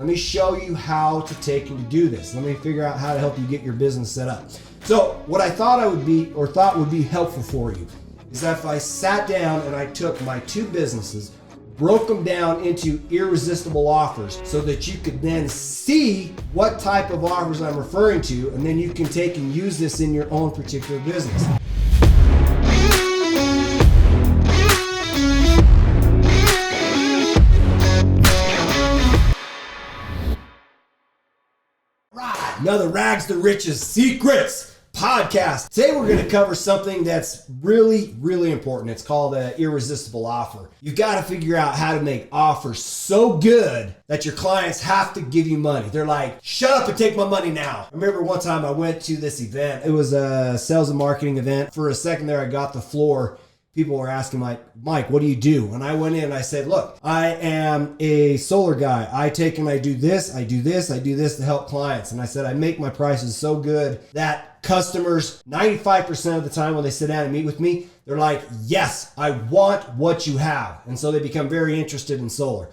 Let me show you how to take and to do this. Let me figure out how to help you get your business set up. So what I thought would be helpful for you is that if I sat down and I took my two businesses, broke them down into irresistible offers so that you could then see what type of offers I'm referring to, and then you can take and use this in your own particular business. Another Rags to Riches Secrets podcast. Today we're going to cover something that's really, really important. It's called an irresistible offer. You've got to figure out how to make offers so good that your clients have to give you money. They're like, shut up and take my money now. I remember one time I went to this event. It was a sales and marketing event. For a second there, I got the floor. People were asking, Mike, what do you do? And I went in and I said, look, I am a solar guy. I take and I do this, I do this, I do this to help clients. And I said, I make my prices so good that customers, 95% of the time when they sit down and meet with me, they're like, yes, I want what you have. And so they become very interested in solar.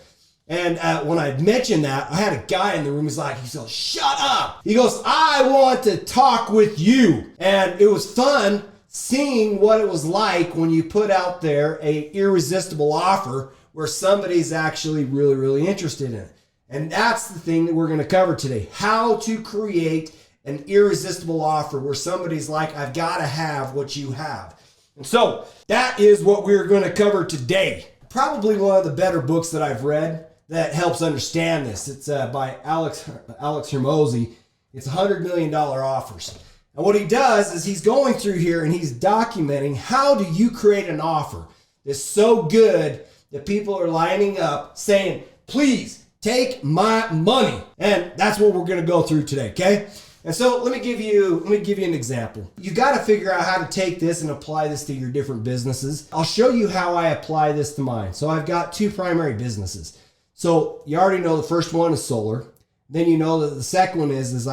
And when I mentioned that, I had a guy in the room. He goes, shut up. He goes, I want to talk with you. And it was fun seeing what it was like when you put out there a irresistible offer where somebody's actually really, really interested in it. And that's the thing that we're going to cover today. How to create an irresistible offer where somebody's like, I've got to have what you have. And so that is what we're going to cover today. Probably one of the better books that I've read that helps understand this. It's by 𝗥𝗴𝗀𝗵𝗵𝗧𝗔𝗚𝗥𝗏. It's $100 million offers. And what he does is he's going through here and he's documenting how do you create an offer that's so good that people are lining up saying, please take my money. And that's what we're going to go through today, okay? And so let me give you an example. You got to figure out how to take this and apply this to your different businesses. I'll show you how I apply this to mine. So I've got two primary businesses. So you already know the first one is solar. Then you know that the second one is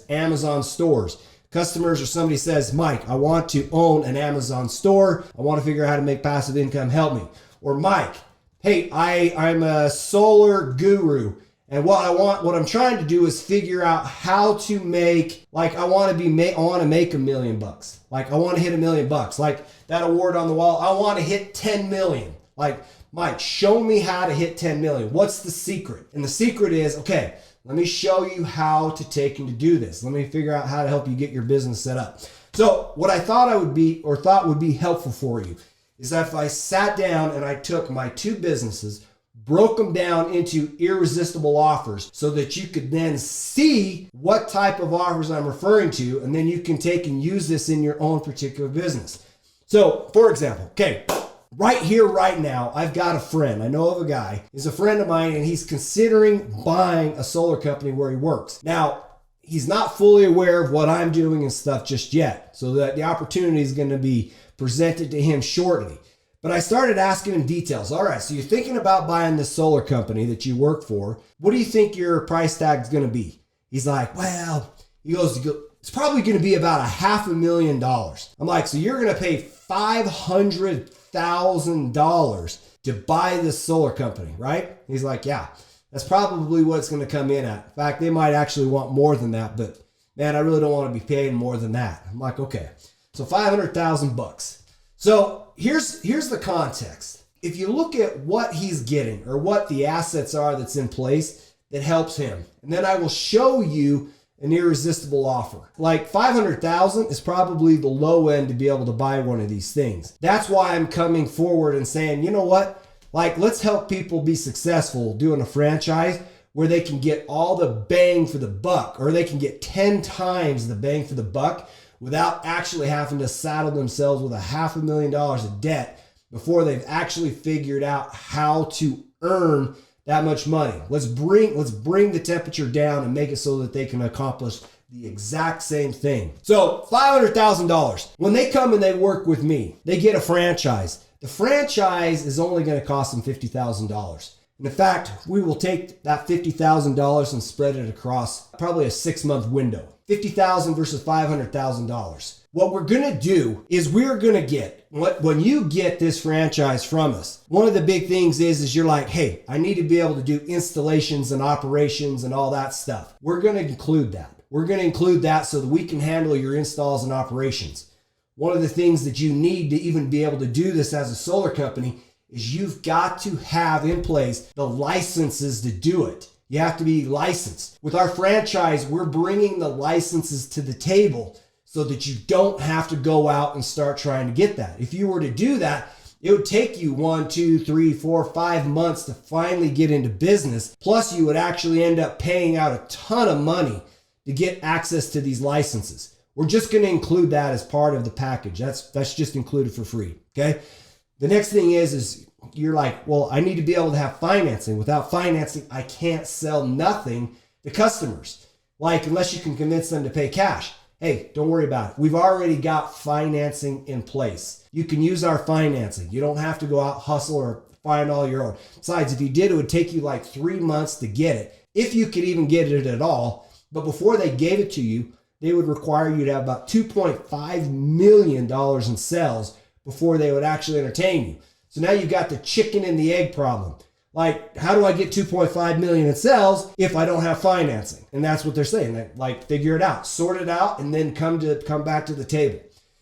Amazon stores. Customers or somebody says, Mike, I want to own an Amazon store. I want to figure out how to make passive income. Help me. Or Mike, hey, I'm a solar guru. And what I'm trying to do is figure out how to make, I want to make $1 million. Like I want to hit $1 million. Like that award on the wall. I want to hit 10 million. Like, Mike, show me how to hit 10 million. What's the secret? And the secret is, okay, let me show you how to take and to do this. Let me figure out how to help you get your business set up. So what I thought would be helpful for you is that if I sat down and I took my two businesses, broke them down into irresistible offers so that you could then see what type of offers I'm referring to, and then you can take and use this in your own particular business. So for example, okay, right here, right now, I've got a friend. I know of a guy. He's a friend of mine, and he's considering buying a solar company where he works. Now, he's not fully aware of what I'm doing and stuff just yet, so that the opportunity is going to be presented to him shortly. But I started asking him details. All right, so you're thinking about buying this solar company that you work for. What do you think your price tag is going to be? He's like, well, he goes, it's probably going to be about $500,000. I'm like, so you're going to pay $500,000 to buy this solar company, right? He's like, yeah, that's probably what it's going to come in at. In fact, they might actually want more than that, but man, I really don't want to be paying more than that. I'm like, okay, so $500,000. So here's the context. If you look at what he's getting or what the assets are that's in place that helps him, and then I will show you an irresistible offer. Like $500,000 is probably the low end to be able to buy one of these things. That's why I'm coming forward and saying, you know what? Like, let's help people be successful doing a franchise where they can get all the bang for the buck, or they can get 10 times the bang for the buck without actually having to saddle themselves with $500,000 of debt before they've actually figured out how to earn that much money. Let's bring the temperature down and make it so that they can accomplish the exact same thing. So $500,000. When they come and they work with me, they get a franchise. The franchise is only going to cost them $50,000. And in fact, we will take that $50,000 and spread it across probably a 6-month window. $50,000 versus $500,000. what we're going to do is we're going to get, when you get this franchise from us, one of the big things is you're like, hey, I need to be able to do installations and operations and all that stuff. We're going to include that. We're going to include that so that we can handle your installs and operations. One of the things that you need to even be able to do this as a solar company is you've got to have in place the licenses to do it. You have to be licensed. With our franchise, we're bringing the licenses to the table so that you don't have to go out and start trying to get that. If you were to do that, it would take you 1, 2, 3, 4, 5 months to finally get into business. Plus, you would actually end up paying out a ton of money to get access to these licenses. We're just going to include that as part of the package. That's just included for free, okay? The next thing is you're like, well, I need to be able to have financing. Without financing, I can't sell nothing to customers. Like, unless you can convince them to pay cash. Hey, don't worry about it. We've already got financing in place. You can use our financing. You don't have to go out, hustle, or find all your own. Besides, if you did, it would take you like 3 months to get it, if you could even get it at all. But before they gave it to you, they would require you to have about $2.5 million in sales before they would actually entertain you. So now you've got the chicken and the egg problem. Like, how do I get 2.5 million in sales if I don't have financing? And that's what they're saying. Like, figure it out, sort it out, and then come back to the table.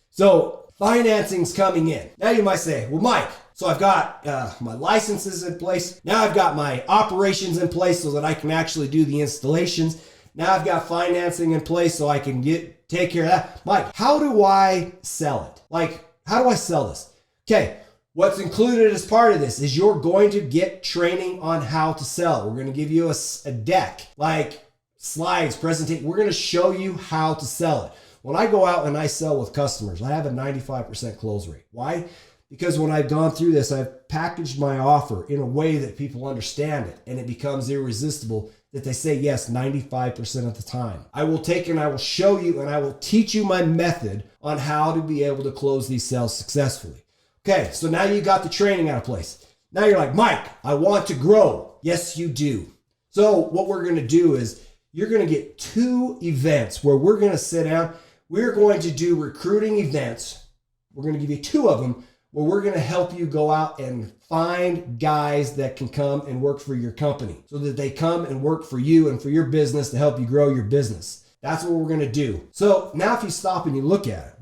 So financing's coming in. Now you might say, well, Mike, so I've got my licenses in place. Now I've got my operations in place so that I can actually do the installations. Now I've got financing in place so I can take care of that. Mike, how do I sell it? Like, how do I sell this? Okay. What's included as part of this is you're going to get training on how to sell. We're going to give you a deck, like slides, presentation. We're going to show you how to sell it. When I go out and I sell with customers, I have a 95% close rate. Why? Because when I've gone through this, I've packaged my offer in a way that people understand it and it becomes irresistible, that they say yes 95% of the time. I will take and I will show you and I will teach you my method on how to be able to close these sales successfully. Okay, so now you got the training out of place. Now you're like, Mike, I want to grow. Yes, you do. So what we're going to do is you're going to get 2 events where we're going to sit down. We're going to do recruiting events. We're going to give you 2 of them where we're going to help you go out and find guys that can come and work for your company so that they come and work for you and for your business to help you grow your business. That's what we're going to do. So now if you stop and you look at it,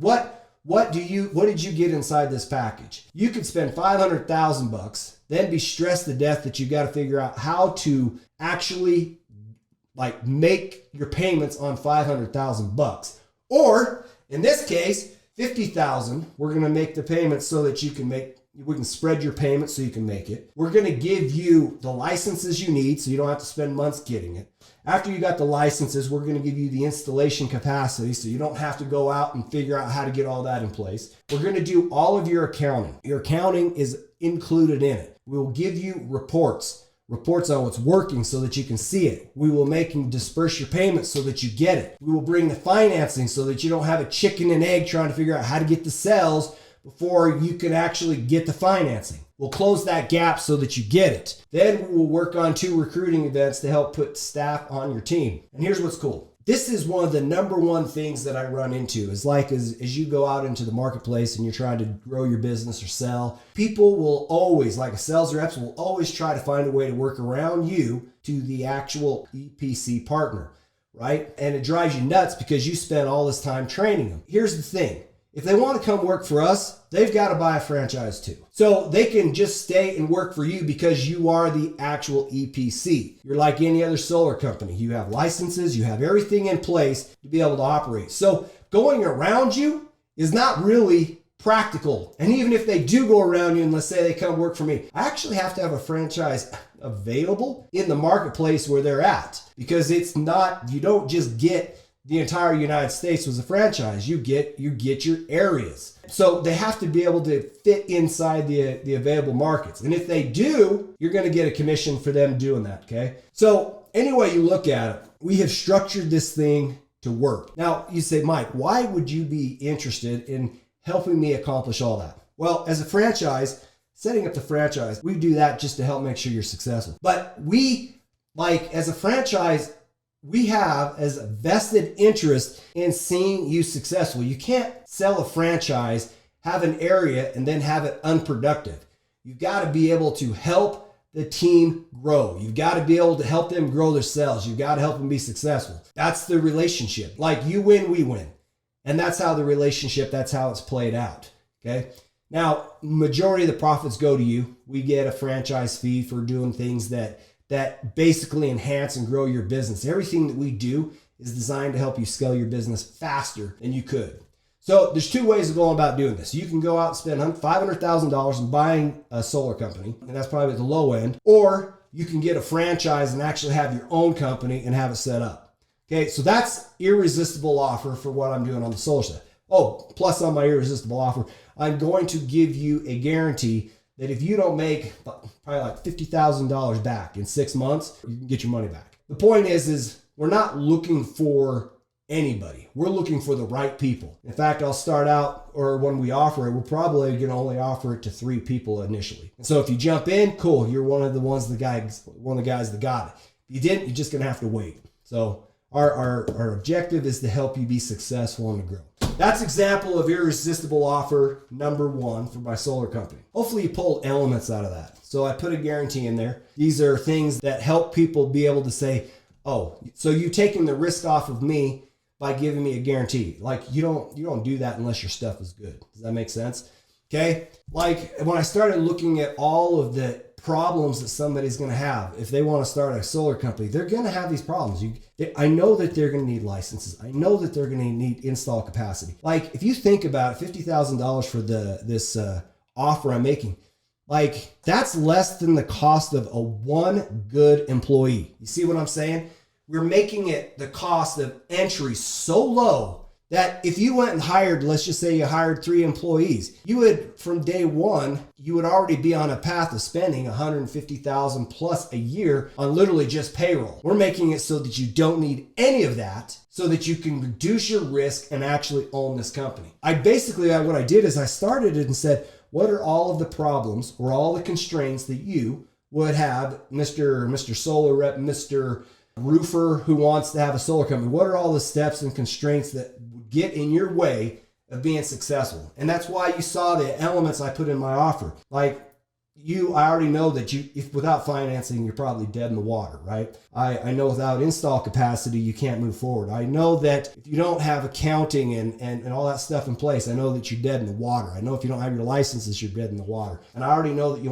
what did you get inside this package? You could spend $500,000, then be stressed to death that you got to figure out how to actually like make your payments on $500,000. Or in this case, $50,000, we're going to make the payments so that we can spread your payments so you can make it. We're going to give you the licenses you need so you don't have to spend months getting it. After you got the licenses, we're going to give you the installation capacity so you don't have to go out and figure out how to get all that in place. We're going to do all of your accounting. Your accounting is included in it. We will give you reports on what's working so that you can see it. We will make and disperse your payments so that you get it. We will bring the financing so that you don't have a chicken and egg trying to figure out how to get the sales before you can actually get the financing. We'll close that gap so that you get it. Then we will work on 2 recruiting events to help put staff on your team. And here's what's cool. This is one of the number one things that I run into is like as you go out into the marketplace and you're trying to grow your business or sell, people will always, like a sales reps, will always try to find a way to work around you to the actual EPC partner, right? And it drives you nuts because you spend all this time training them. Here's the thing. If they want to come work for us, they've got to buy a franchise too. So they can just stay and work for you because you are the actual EPC. You're like any other solar company. You have licenses, you have everything in place to be able to operate. So going around you is not really practical. And even if they do go around you and let's say they come work for me, I actually have to have a franchise available in the marketplace where they're at, because it's not, you don't just get the entire United States was a franchise. You get your areas. So they have to be able to fit inside the available markets. And if they do, you're going to get a commission for them doing that, okay? So any way you look at it, we have structured this thing to work. Now, you say, Mike, why would you be interested in helping me accomplish all that? Well, as a franchise, setting up the franchise, we do that just to help make sure you're successful. But we, like as a franchise, we have as a vested interest in seeing you successful. You can't sell a franchise, have an area, and then have it unproductive. You've got to be able to help the team grow. You've got to be able to help them grow their sales. You've got to help them be successful. That's the relationship. Like you win, we win. And that's how the relationship, that's how it's played out. Okay. Now, majority of the profits go to you. We get a franchise fee for doing things that basically enhance and grow your business. Everything that we do is designed to help you scale your business faster than you could. So there's two ways of going about doing this. You can go out and spend $500,000 in buying a solar company, and that's probably at the low end, or you can get a franchise and actually have your own company and have it set up. Okay, so that's irresistible offer for what I'm doing on the solar side. Oh, plus on my irresistible offer, I'm going to give you a guarantee that if you don't make probably like $50,000 back in 6 months, you can get your money back. The point is we're not looking for anybody. We're looking for the right people. In fact, I'll start out, or when we offer it, we're probably going to only offer it to 3 people initially. And so if you jump in, cool, you're one of the guys that got it. If you didn't, you're just going to have to wait. So our objective is to help you be successful and to grow. That's example of irresistible offer number 1 for my solar company. Hopefully you pulled elements out of that. So I put a guarantee in there. These are things that help people be able to say, oh, so you're taking the risk off of me by giving me a guarantee. Like you don't do that unless your stuff is good. Does that make sense? Okay. Like when I started looking at all of the problems that somebody's going to have, if they want to start a solar company, they're going to have these problems. I know that they're going to need licenses. I know that they're going to need install capacity. Like if you think about $50,000 for this offer I'm making, like that's less than the cost of a one good employee. You see what I'm saying? We're making it the cost of entry so low that if you went and hired, let's just say you hired 3 employees, you would, from day one, you would already be on a path of spending $150,000 plus a year on literally just payroll. We're making it so that you don't need any of that, so that you can reduce your risk and actually own this company. What I did is I started it and said, what are all of the problems or all the constraints that you would have, Mr. Solar Rep, Mr. Roofer who wants to have a solar company? What are all the steps and constraints that get in your way of being successful? And that's why you saw the elements I put in my offer. Like I already know that if without financing, you're probably dead in the water, right? I know without install capacity, you can't move forward. I know that if you don't have accounting and all that stuff in place, I know that you're dead in the water. I know if you don't have your licenses, you're dead in the water. And I already know that you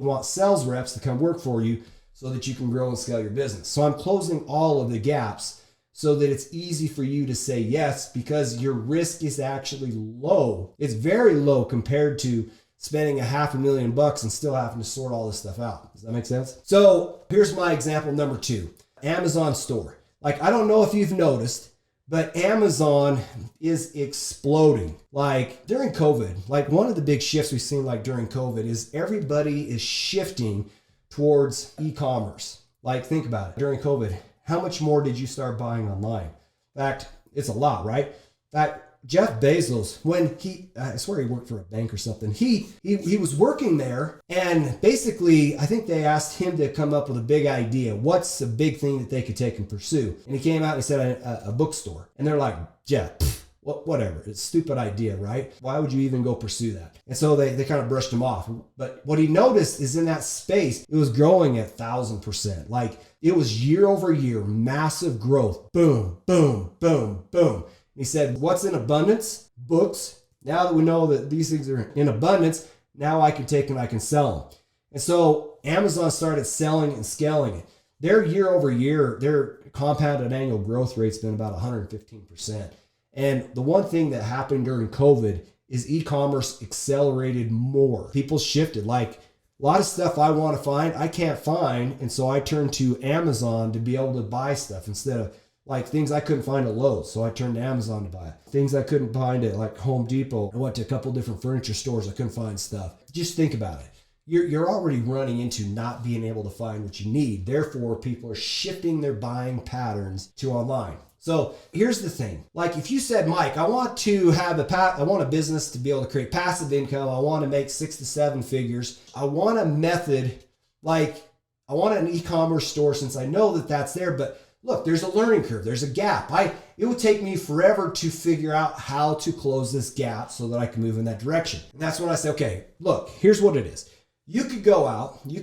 want sales reps to come work for you so that you can grow and scale your business. So I'm closing all of the gaps so that it's easy for you to say yes, because your risk is actually low. It's very low compared to spending $500,000 and still having to sort all this stuff out. Does that make sense? So here's my example number 2, Amazon store. Like, I don't know if you've noticed, but Amazon is exploding. Like during COVID, like one of the big shifts we've seen like during COVID is everybody is shifting towards e-commerce. Like think about it. During COVID, how much more did you start buying online? In fact, it's a lot, right? In fact, Jeff Bezos, when I swear he worked for a bank or something, he was working there, and basically I think they asked him to come up with a big idea. What's a big thing that they could take and pursue? And he came out and he said a bookstore. And they're like, Jeff, whatever. It's a stupid idea, right? Why would you even go pursue that? And so they kind of brushed him off. But what he noticed is in that space, it was growing at 1,000%. Like it was year over year, massive growth. Boom, boom, boom, boom. He said, what's in abundance? Books. Now that we know that these things are in abundance, now I can take and I can sell them. And so Amazon started selling and scaling it. Their year over year, their compounded annual growth rate's been about 115%. And the one thing that happened during COVID is e-commerce accelerated more. People shifted. Like a lot of stuff I want to find, I can't find. And so I turned to Amazon to be able to buy stuff instead of like things I couldn't find at Lowe's. So I turned to Amazon to buy it. Things I couldn't find at like Home Depot. I went to a couple different furniture stores. I couldn't find stuff. Just think about it. You're already running into not being able to find what you need. Therefore, people are shifting their buying patterns to online. So here's the thing. Like if you said, Mike, I want a business to be able to create passive income. I want to make 6 to 7 figures. I want a method, like I want an e-commerce store since I know that that's there, but look, there's a learning curve. There's a gap. It would take me forever to figure out how to close this gap so that I can move in that direction. And that's when I say, okay, look, here's what it is. You could go out and you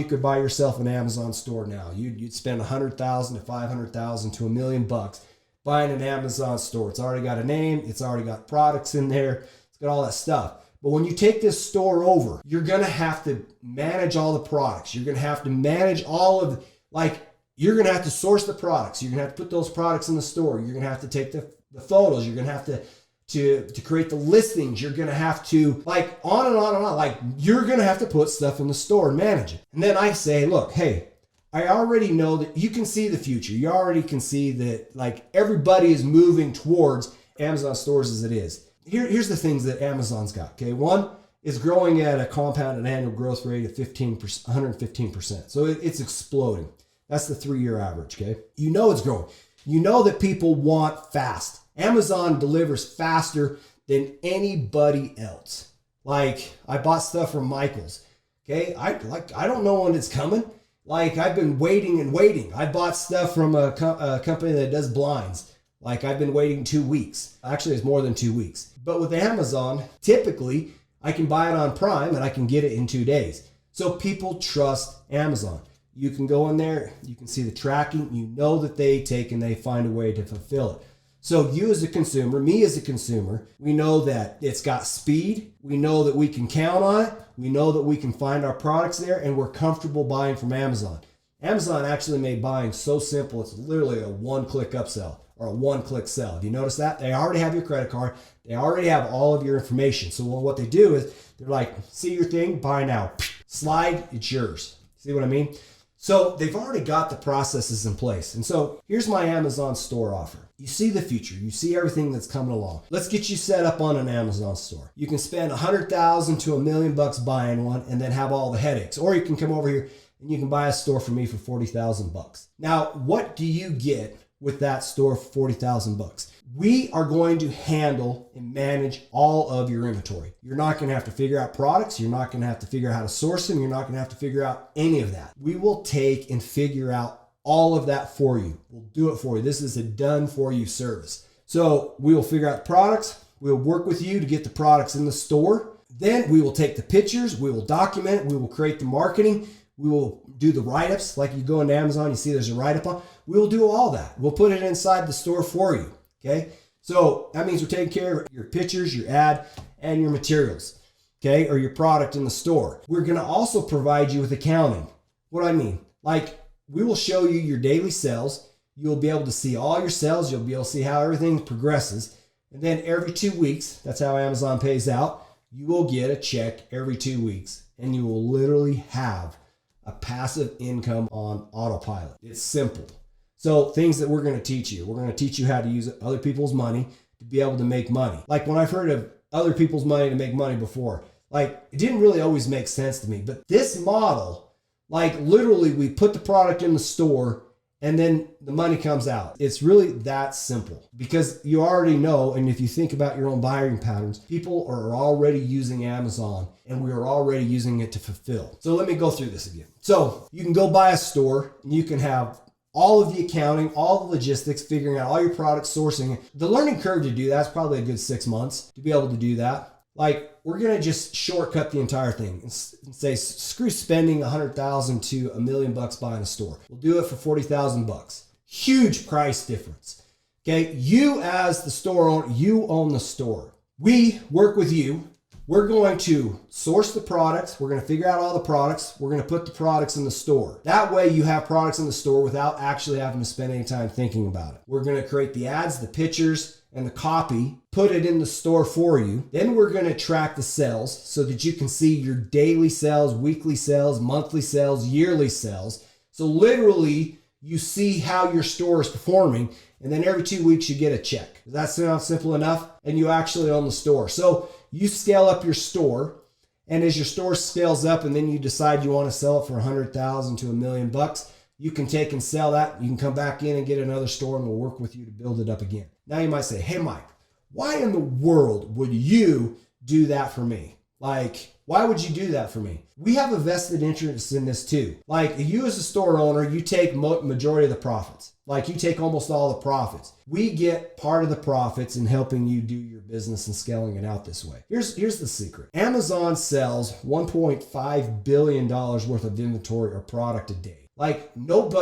could buy yourself an Amazon store now. You'd spend $100,000 to $500,000 to $1 million buying an Amazon store. It's already got a name. It's already got products in there. It's got all that stuff. But when you take this store over, you're going to have to manage all the products. You're going to have to manage all of, you're going to have to source the products. You're going to have to put those products in the store. You're going to have to take the photos. You're going to have to create the listings. You're going to have to, on and on and on. You're going to have to put stuff in the store and manage it. And then I say, look, hey, I already know that you can see the future. You already can see that everybody is moving towards Amazon stores as it is. Here's the things that Amazon's got, okay? One, it's growing at a compounded annual growth rate of 115%. So it's exploding. That's the 3-year average, okay? You know it's growing. You know that people want fast. Amazon delivers faster than anybody else. I bought stuff from Michael's, okay? I don't know when it's coming. I've been waiting and waiting. I bought stuff from a company that does blinds. I've been waiting 2 weeks. Actually, it's more than 2 weeks. But with Amazon, typically, I can buy it on Prime and I can get it in 2 days. So people trust Amazon. You can go in there, you can see the tracking, you know that they take and they find a way to fulfill it. So you as a consumer, me as a consumer, we know that it's got speed. We know that we can count on it. We know that we can find our products there and we're comfortable buying from Amazon. Amazon actually made buying so simple, it's literally a one-click upsell or a one-click sell. Have you noticed that? They already have your credit card. They already have all of your information. So what they do is they're like, see your thing, buy now. Slide, it's yours. See what I mean? So they've already got the processes in place. And so here's my Amazon store offer. You see the future. You see everything that's coming along. Let's get you set up on an Amazon store. You can spend $100,000 to $1 million buying one and then have all the headaches. Or you can come over here and you can buy a store from me for $40,000. Now, what do you get with that store for $40,000? We are going to handle and manage all of your inventory. You're not going to have to figure out products. You're not going to have to figure out how to source them. You're not going to have to figure out any of that. We will take and figure out all of that for you. We'll do it for you. This is a done for you service. So we will figure out the products. We'll work with you to get the products in the store. Then we will take the pictures. We will document it. We will create the marketing. We will do the write-ups. Like you go into Amazon, you see there's a write-up on. We will do all that. We'll put it inside the store for you. Okay. So that means we're taking care of your pictures, your ad, and your materials. Okay. Or your product in the store. We're going to also provide you with accounting. What do I mean? We will show you your daily sales. You'll be able to see all your sales. You'll be able to see how everything progresses. And then every 2 weeks, that's how Amazon pays out. You will get a check every 2 weeks and you will literally have a passive income on autopilot. It's simple. So things that we're going to teach you. We're going to teach you how to use other people's money to be able to make money. When I've heard of other people's money to make money before, it didn't really always make sense to me. But this model, literally we put the product in the store and then the money comes out. It's really that simple because you already know. And if you think about your own buying patterns, people are already using Amazon and we are already using it to fulfill. So let me go through this again. So you can go buy a store and you can have all of the accounting, all the logistics, figuring out all your products, sourcing it. The learning curve to do that's probably a good 6 months to be able to do that. We're going to just shortcut the entire thing and say, screw spending $100,000 to $1 million buying a store. We'll do it for $40,000. Huge price difference. Okay. You as the store owner, you own the store. We work with you. We're going to source the products. We're going to figure out all the products. We're going to put the products in the store. That way you have products in the store without actually having to spend any time thinking about it. We're going to create the ads, the pictures, and the copy, put it in the store for you. Then we're going to track the sales so that you can see your daily sales, weekly sales, monthly sales, yearly sales. So literally you see how your store is performing. And then every 2 weeks you get a check. Does that sound simple enough? And you actually own the store. So you scale up your store, and as your store scales up and then you decide you want to sell it for $100,000 to $1 million, you can take and sell that. You can come back in and get another store and we'll work with you to build it up again. Now you might say, hey Mike, why in the world would you do that for me? Why would you do that for me? We have a vested interest in this too. Like you as a store owner, you take majority of the profits. Like you take almost all the profits. We get part of the profits in helping you do your business and scaling it out this way. Here's the secret. Amazon sells $1.5 billion worth of inventory or product a day. Like none of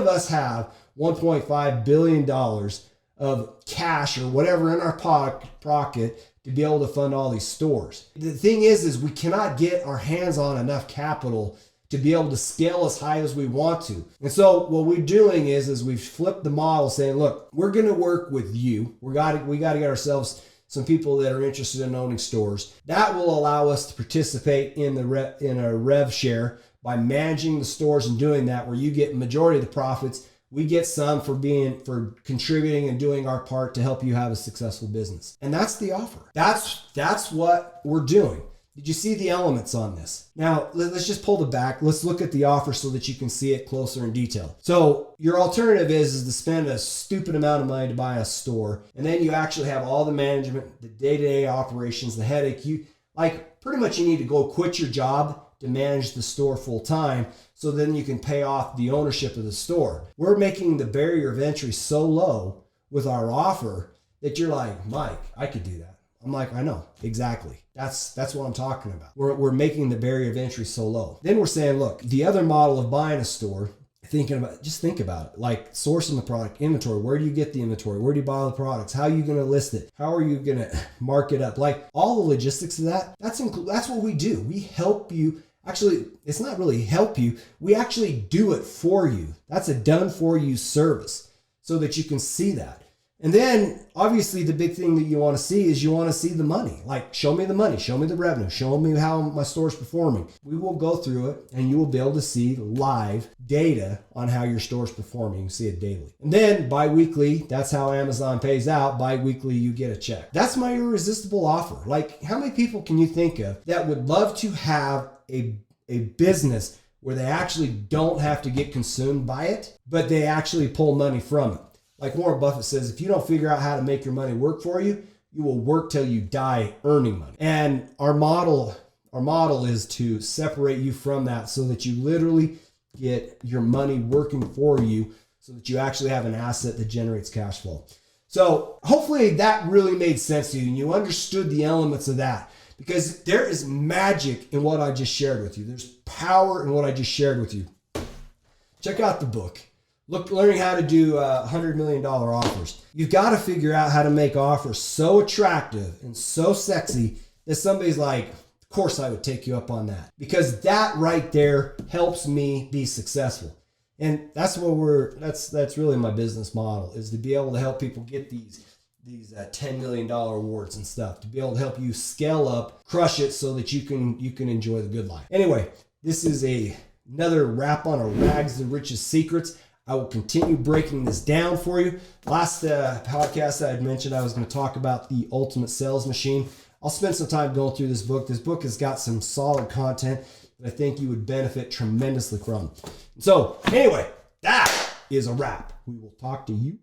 us have $1.5 billion of cash or whatever in our pocket to be able to fund all these stores. The thing is we cannot get our hands on enough capital to be able to scale as high as we want to. And so what we're doing is we've flipped the model saying, look, we're going to work with you. We got to get ourselves some people that are interested in owning stores. That will allow us to participate in a rev share by managing the stores and doing that, where you get majority of the profits. We get some for contributing and doing our part to help you have a successful business. And that's the offer. That's what we're doing. Did you see the elements on this? Now, let's just pull it back. Let's look at the offer so that you can see it closer in detail. So your alternative is to spend a stupid amount of money to buy a store. And then you actually have all the management, the day-to-day operations, the headache. Pretty much you need to go quit your job to manage the store full time, so then you can pay off the ownership of the store. We're making the barrier of entry so low with our offer that you're like, Mike, I could do that. I'm like, I know, exactly. That's what I'm talking about. We're making the barrier of entry so low. Then we're saying, look, the other model of buying a store, think about it, like sourcing the product, inventory. Where do you get the inventory? Where do you buy the products? How are you going to list it? How are you going to mark it up? Like all the logistics of that, that's what we do. We help you. Actually, it's not really help you. We actually do it for you. That's a done for you service so that you can see that. And then obviously the big thing that you want to see is you want to see the money. Like show me the money, show me the revenue, show me how my store's performing. We will go through it and you will be able to see live data on how your store's performing. You can see it daily. And then bi-weekly, that's how Amazon pays out. Bi-weekly, you get a check. That's my irresistible offer. Like how many people can you think of that would love to have a business where they actually don't have to get consumed by it, but they actually pull money from it? Like Warren Buffett says, if you don't figure out how to make your money work for you, you will work till you die earning money. And our model is to separate you from that so that you literally get your money working for you so that you actually have an asset that generates cash flow. So hopefully that really made sense to you and you understood the elements of that, because there is magic in what I just shared with you. There's power in what I just shared with you. Check out the book. Learning how to do $100 million offers. You've got to figure out how to make offers so attractive and so sexy that somebody's like, of course I would take you up on that. Because that right there helps me be successful. And that's what that's really my business model, is to be able to help people get these $10 million awards and stuff, to be able to help you scale up, crush it so that you can enjoy the good life. Anyway, this is another wrap on Rags to Riches secrets. I will continue breaking this down for you. Last podcast I had mentioned I was going to talk about the ultimate sales machine. I'll spend some time going through this book. This book has got some solid content that I think you would benefit tremendously from. So anyway, that is a wrap. We will talk to you